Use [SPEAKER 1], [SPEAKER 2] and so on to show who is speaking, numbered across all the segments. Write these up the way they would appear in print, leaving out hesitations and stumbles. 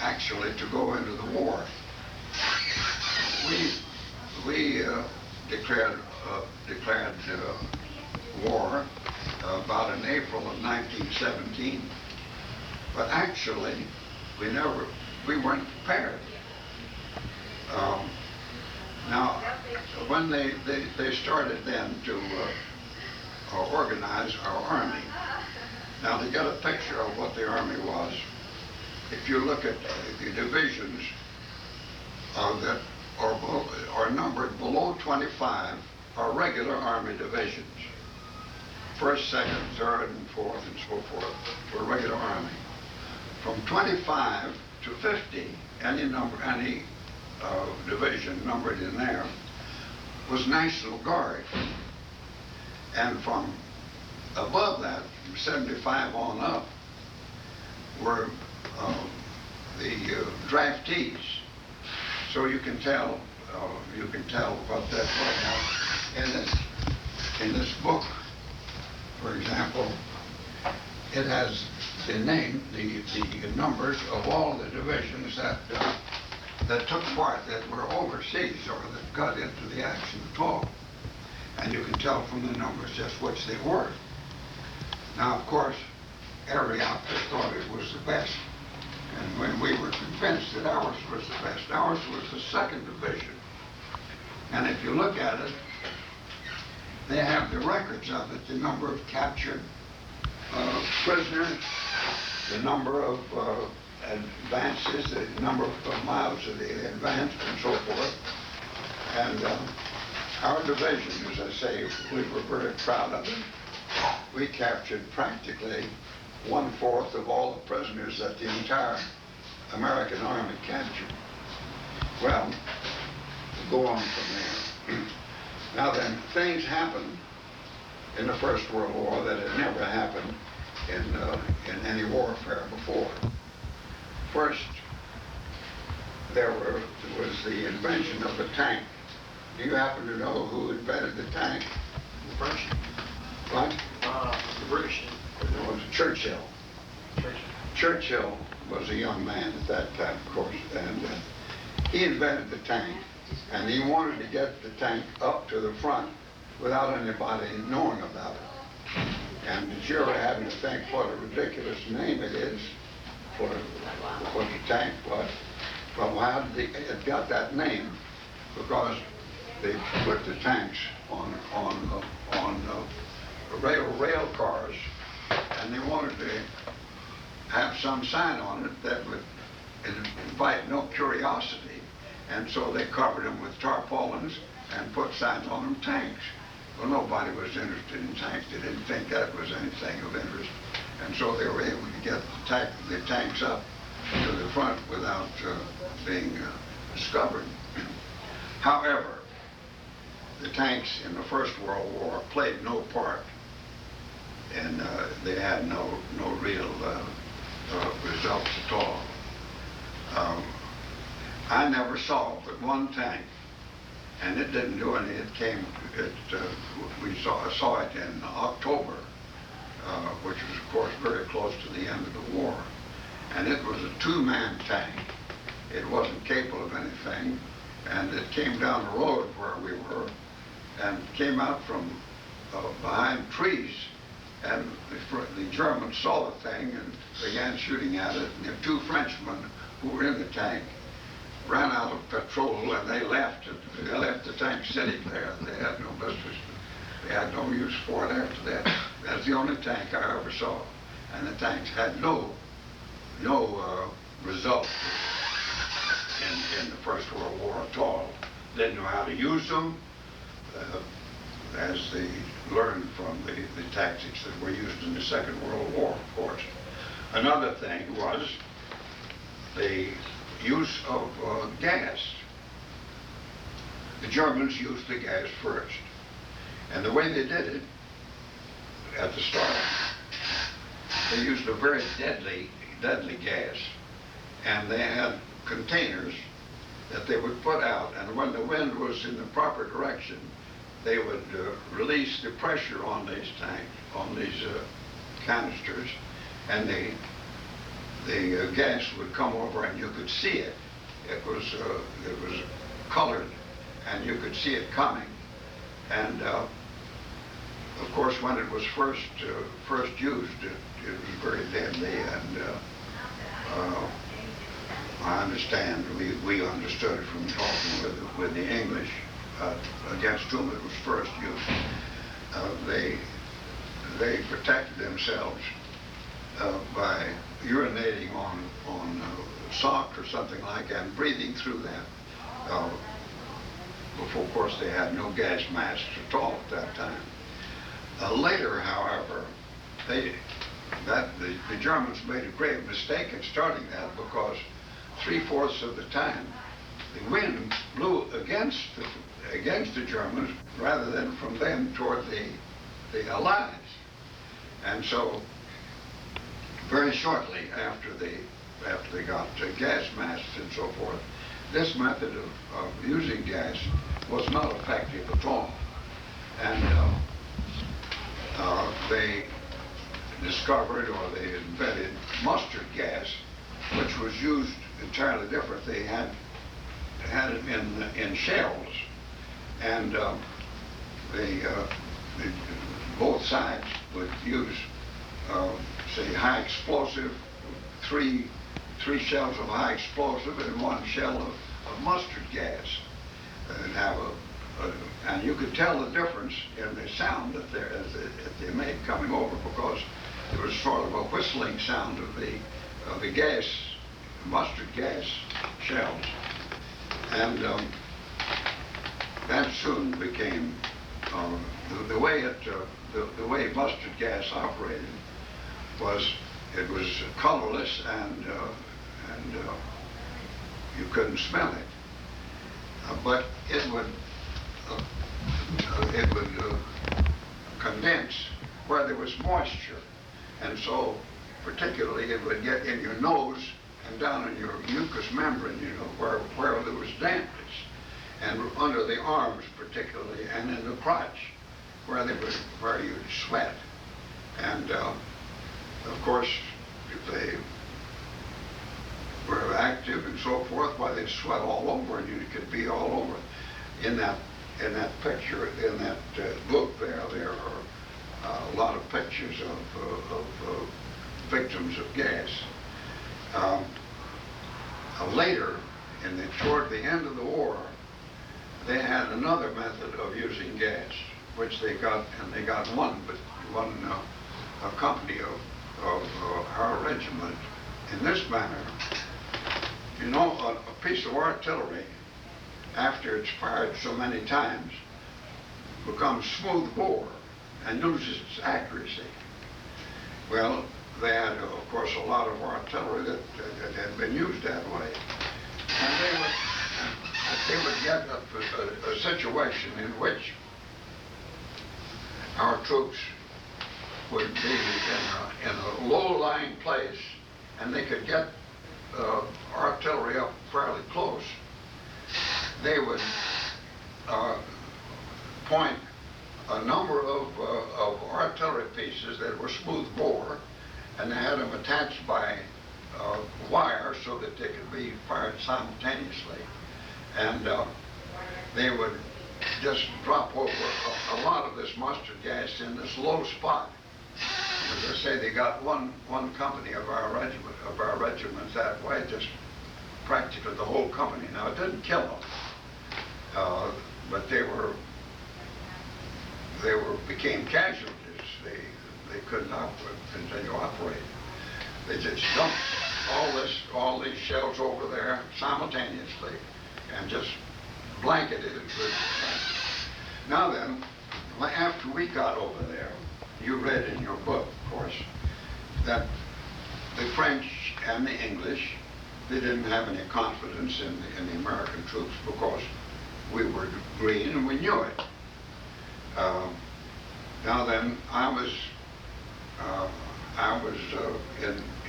[SPEAKER 1] actually to go into the war. We declared war about in April of 1917, but actually we weren't prepared. Now, when they started then to organize our army, now they got a picture of what the army was. If you look at the divisions that are numbered below 25 are regular army divisions. First, second, third, and fourth, and so forth were regular army. From 25 to 50, any division numbered in there was National Guard. And from above that, from 75 on up, were the draftees. So you can tell what that was. In this book, for example, it has the numbers of all the divisions that took part, that were overseas or that got into the action at all. And you can tell from the numbers just which they were. Now, of course, every outfit thought it was the best. And when we were convinced that ours was the best, ours was the 2nd Division. And if you look at it, they have the records of it, the number of captured prisoners, the number of advances, the number of miles that they advanced, and so forth. And our division, as I say, we were very proud of it. We captured practically 1/4 of all the prisoners that the entire American Army captured. Well, go on from there. Now then, things happened in the First World War that had never happened in any warfare before. First, there was the invention of the tank. Do you happen to know who invented the tank?
[SPEAKER 2] The British.
[SPEAKER 1] What?
[SPEAKER 2] The British.
[SPEAKER 1] It was Churchill. Churchill was a young man at that time, of course, and he invented the tank, and he wanted to get the tank up to the front without anybody knowing about it. And did you ever happen to think what a ridiculous name it is for the tank was? Well, how did it got that name? Because they put the tanks on rail cars, and they wanted to have some sign on it that would invite no curiosity, and so they covered them with tarpaulins and put signs on them, tanks. Well, nobody was interested in tanks. They didn't think that was anything of interest, and so they were able to get the tanks up to the front without being discovered. However, the tanks in the First World War played no part, and they had no real results at all. I never saw but one tank, and it didn't do any. We saw it in October, which was, of course, very close to the end of the war, and it was a 2-man tank. It wasn't capable of anything, and it came down the road where we were, and came out from behind trees. And the Germans saw the thing and began shooting at it. And the 2 Frenchmen who were in the tank ran out of petrol, and they left the tank sitting there. They had no business. They had no use for it after that. That's the only tank I ever saw. And the tanks had no result in the First World War at all. They didn't know how to use them. As they learned from the tactics that were used in the Second World War, of course. Another thing was the use of gas. The Germans used the gas first. And the way they did it, at the start, they used a very deadly gas. And they had containers that they would put out, and when the wind was in the proper direction, they would release the pressure on these tanks, on these canisters, and the the gas would come over and you could see it. It was colored, and you could see it coming. And of course, when it was first used, it was very deadly. And I understand we understood it from talking with the English against whom it was first used. They protected themselves by urinating on sock or something like that and breathing through that. Before, of course, they had no gas masks at all at that time. Later, however, the Germans made a grave mistake in starting that, because 3/4 of the time the wind blew against the Germans rather than from them toward the Allies. And so very shortly after they got gas masks and so forth, this method of using gas was not effective at all. And they discovered, or they invented, mustard gas, which was used entirely different. They had it in shells, and both sides would use, say, high explosive, three shells of high explosive and one shell of mustard gas, and and you could tell the difference in the sound that they made coming over, because there was sort of a whistling sound of the gas, mustard gas shells. And that soon became the way mustard gas operated was it was colorless, and you couldn't smell it, but it would condense where there was moisture, and so particularly it would get in your nose and down in your mucous membrane, where there was dampness, and under the arms particularly, and in the crotch where you'd sweat. And of course, if they were active and so forth, why, they'd sweat all over, and you could be all over. In that picture, in that book there are a lot of pictures of victims of gas. Later, toward the end of the war, they had another method of using gas, which they got one company of our regiment in this manner. A piece of artillery, after it's fired so many times, becomes smooth bore and loses its accuracy. Well, they had, of course, a lot of artillery that had been used that way. And they would get a situation in which our troops would be in a low-lying place, and they could get artillery up fairly close. They would point a number of artillery pieces that were smooth bore, and they had them attached by wire so that they could be fired simultaneously. And they would just drop over a lot of this mustard gas in this low spot. As I say, they got one company of our regiment that way, just practically the whole company. Now, it didn't kill them, but they became casualties. They couldn't continue operating. They just dumped all these shells over there simultaneously, and just blanketed it with. Now then, after we got over there, you read in your book, of course, that the French and the English, they didn't have any confidence in the American troops, because we were green and we knew it. Now then, I was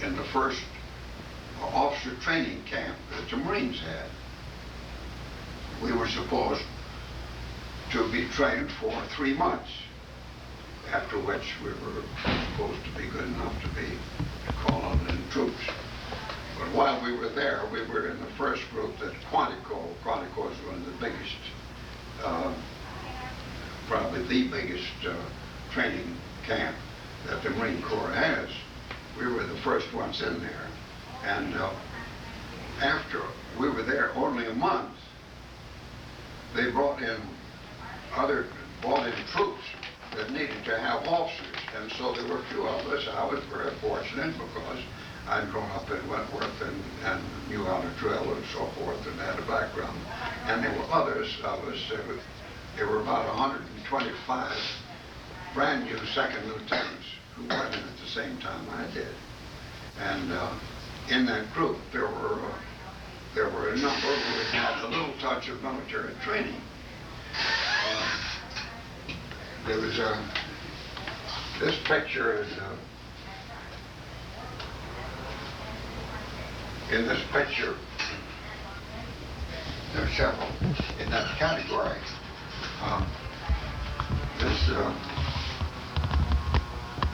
[SPEAKER 1] in the first officer training camp that the Marines had. We were supposed to be trained for 3 months, after which we were supposed to be good enough to be called in troops. But while we were there, we were in the first group that Quantico is one of the biggest, probably the biggest training camp that the Marine Corps has. We were the first ones in there. And after we were there only a month, they brought in troops that needed to have officers. And so there were a few of us. I was very fortunate because I'd grown up in Wentworth and knew how to drill and so forth and had a background. And there were others of us. There were about 125 brand new second lieutenants who went in at the same time I did. And in that group, there were a number who had a little touch of military training. There was this picture is in this picture. There are several in that category.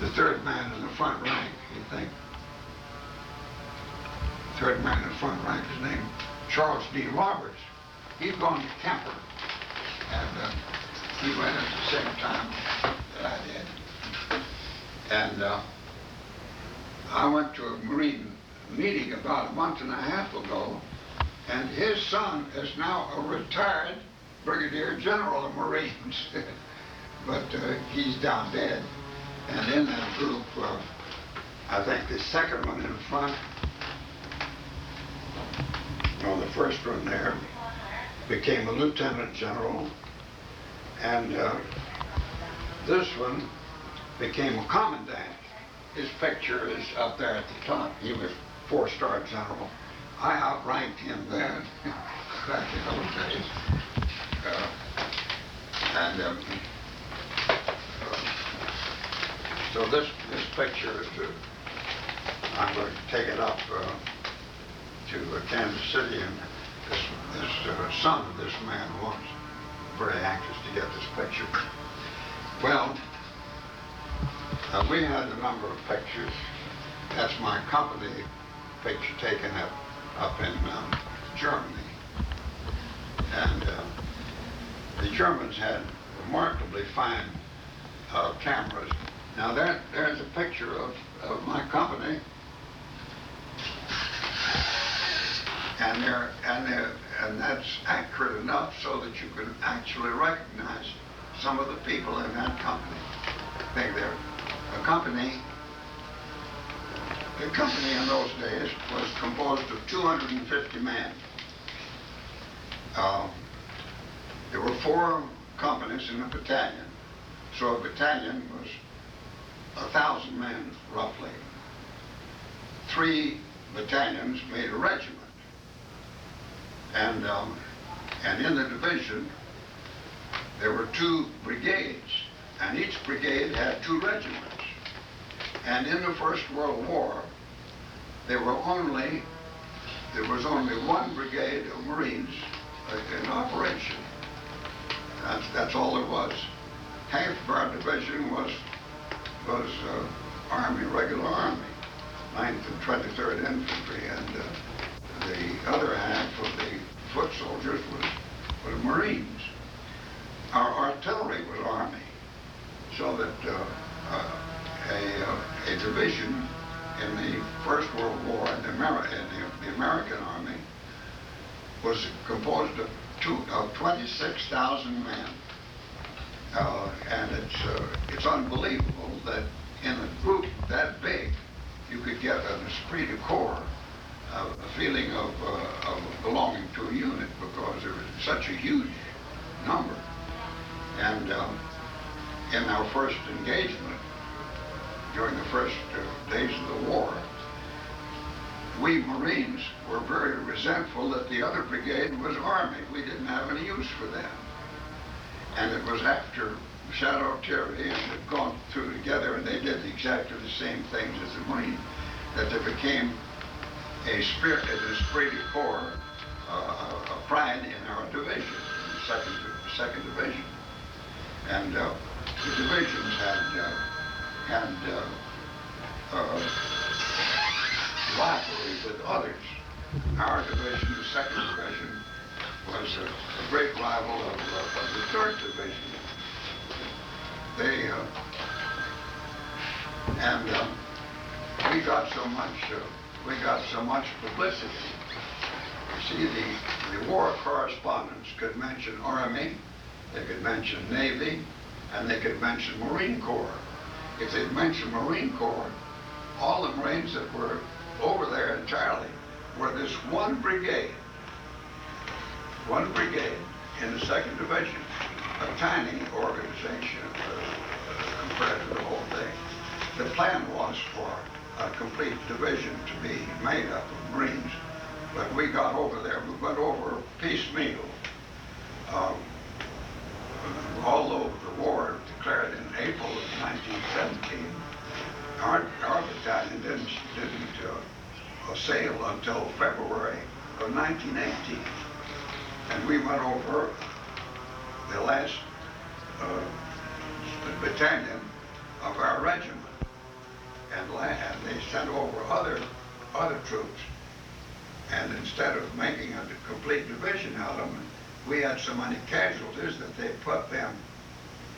[SPEAKER 1] The third man in the front rank, you think? Third man in the front rank is named Charles D. Roberts. He's gone to Kemper, and he went at the same time that I did. And I went to a Marine meeting about a month and a half ago, and his son is now a retired Brigadier General of Marines, but he's down dead. And in that group, I think the second one in front, well, the first one there, became a lieutenant general, and this one became a commandant. His picture is up there at the top. He was 4-star general. I outranked him then, back in those days. So this picture is, I'm going to take it up to Kansas City, and this son of this man was very anxious to get this picture. Well, we had a number of pictures. That's my company picture taken up in Germany. And the Germans had remarkably fine cameras. Now there's a picture of my company, and that's accurate enough so that you can actually recognize some of the people in that company. I think they're a company. The company in those days was composed of 250 men. There were 4 companies in a battalion, so a battalion was 1,000 men, roughly. 3 battalions made a regiment. And in the division, there were 2 brigades, and each brigade had 2 regiments. And in the First World War, there was only 1 brigade of Marines in operation. That's all there was. Half of our division was Army, regular Army, 9th and 23rd Infantry, and the other half of the foot soldiers was Marines. Our artillery was Army, so that a division in the First World War in the American Army was composed of 26,000 men. And it's unbelievable that in a group that big, you could get an esprit de corps, a feeling of belonging to a unit, because there was such a huge number. And in our first engagement, during the first days of the war, we Marines were very resentful that the other brigade was Army. We didn't have any use for them. And it was after Chateau-Thierry and had gone through together, and they did exactly the same things as the Marines, that there became a spirit, an esprit de corps, a pride in our division, the second division. And the divisions had rivalry with others. Our division, the second division, was a great rival of the third division. They we got so much publicity. You see, the war correspondents could mention Army, they could mention Navy, and they could mention Marine Corps. If they mentioned Marine Corps, all the Marines that were over there entirely were this one brigade in the second division, a tiny organization compared to the whole thing. The plan was for a complete division to be made up of Marines, but we got over there. We went over piecemeal. Although the war declared in April of 1917, our battalion didn't sail until February of 1918, and we went over the last battalion of our regiment, and they sent over other troops, and instead of making a complete division out of them, we had so many casualties that they put them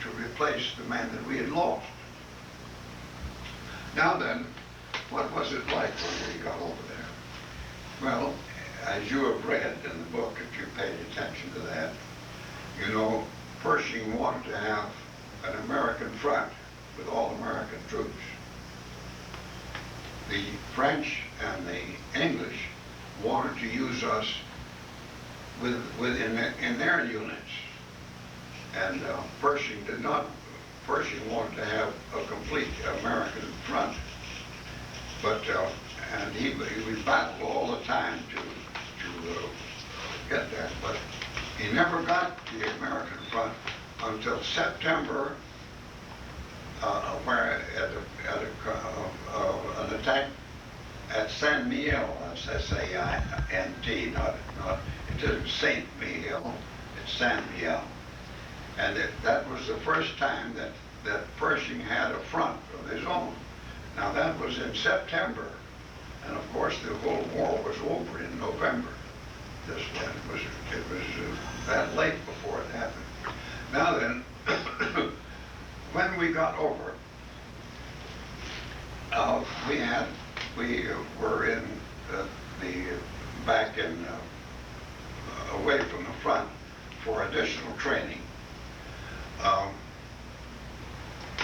[SPEAKER 1] to replace the men that we had lost. Now then, what was it like when we got over there? Well, as you have read in the book, if you paid attention to that, you know, Pershing wanted to have an American front with all American troops. The French and the English wanted to use us in their units, and Pershing did not. Pershing wanted to have a complete American front, but and he battled all the time to get that, but he never got the American front until September, where an attack at San Miguel. That's S-A-I-N-T, not it isn't Saint Miguel, it's San Miguel. And that was the first time that Pershing had a front of his own. Now that was in September, and of course the whole war was over in November. It was that late before it happened. Now then, when we got over, we were in back in away from the front for additional training.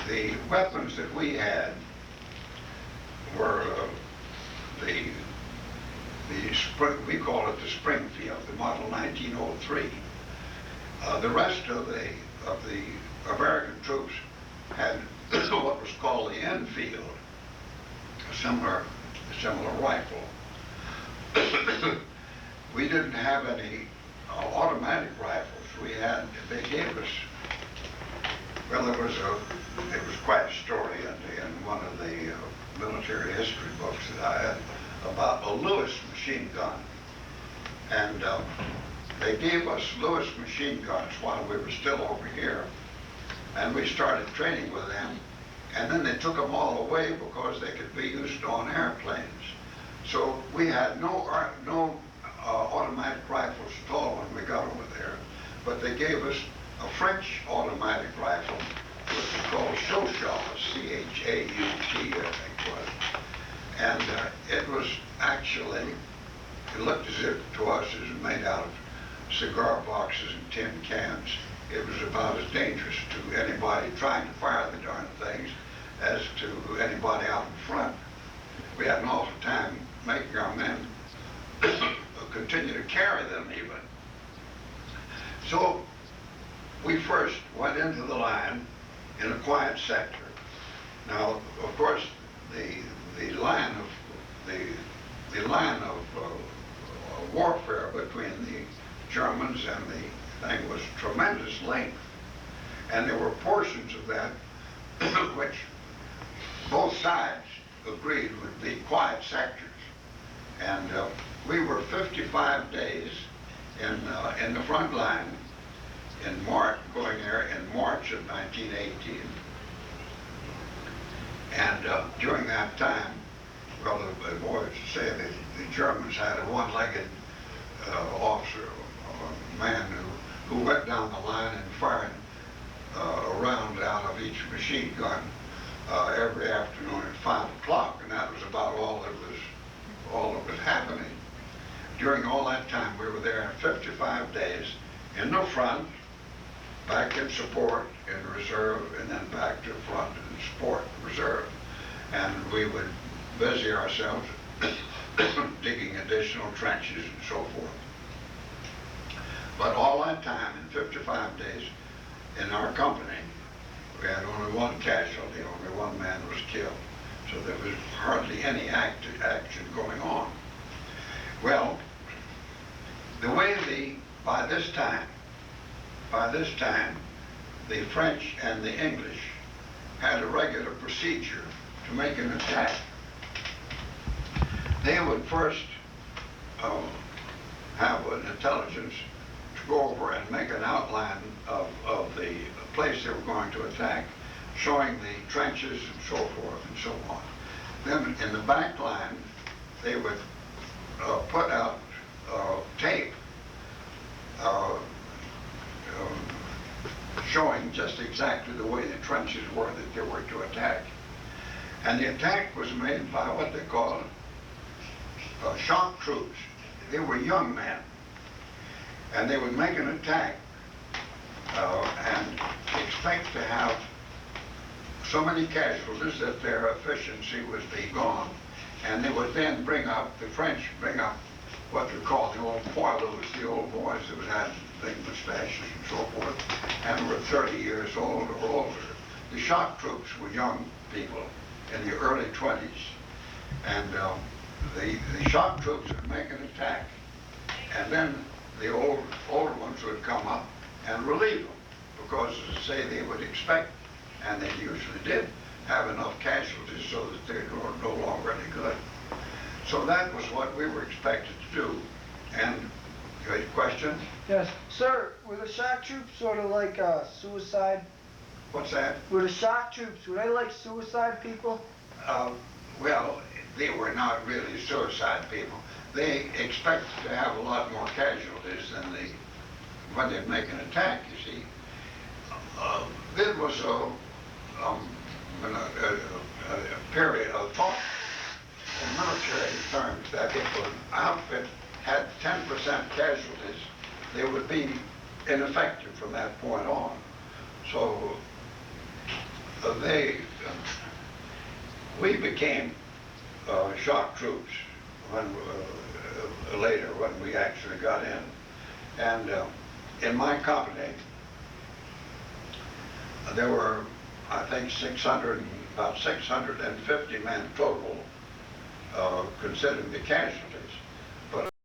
[SPEAKER 1] The weapons that we had were we call it the Springfield, the model 1903. The rest of the American troops had what was called the Enfield, a similar rifle. We didn't have any automatic rifles. They gave us, well, it was quite a story in one of the military history books that I had about a Lewis machine gun. And they gave us Lewis machine guns while we were still over here. And we started training with them. And then they took them all away because they could be used on airplanes. So we had no automatic rifles at all when we got over there. But they gave us a French automatic rifle, which was called Chauchat, C-H-A-U-T, I think it was. And it was actually, it looked as if to us it was made out of cigar boxes and tin cans. It was about as dangerous to anybody trying to fire the darn things as to anybody out in front. We had an awful time making our men continue to carry them even. So we first went into the line in a quiet sector. Now, of course, the line of warfare between the Germans and the thing was tremendous length, and there were portions of that which both sides agreed would be quiet sectors. And we were 55 days in the front line going there in March of 1918. And during that time, well, the boys say that the Germans had a one-legged officer, a man who went down the line and fired a round out of each machine gun every afternoon at 5 o'clock, and that was about all that was happening. During all that time, we were there 55 days in the front, back in support, in reserve, and then back to front in support, reserve. And we would busy ourselves digging additional trenches and so forth. But all that time, in 55 days, in our company, we had only one casualty, only one man was killed. So there was hardly any action going on. Well, by this time, the French and the English had a regular procedure to make an attack. They would first have an intelligence to go over and make an outline of the place they were going to attack, showing the trenches and so forth and so on. Then in the back line, they would put out tape showing just exactly the way the trenches were that they were to attack. And the attack was made by what they called shock troops. They were young men, and they would make an attack and expect to have so many casualties that their efficiency would be gone. And they would then the French bring up what we call the old poilus, the old boys that had big mustaches and so forth, and were 30 years old or older. The shock troops were young people in the early 20s. And the shock troops would make an attack, and then the old ones would come up and relieve them, because, as I say, they would expect, and they usually did, have enough casualties so that they were no longer any good. So that was what we were expected to do. And you had a question?
[SPEAKER 3] Yes. Sir, were the shock troops sort of like suicide?
[SPEAKER 1] What's that?
[SPEAKER 3] Were the shock troops, were they like suicide people?
[SPEAKER 1] Well, they were not really suicide people. They expected to have a lot more casualties than when they'd make an attack, you see. This was a period of thought in military terms that if an outfit had 10% casualties, they would be ineffective from that point on. So we became shock troops later when we actually got in. And in my company, there were, I think, about 650 men total, considering the casualties.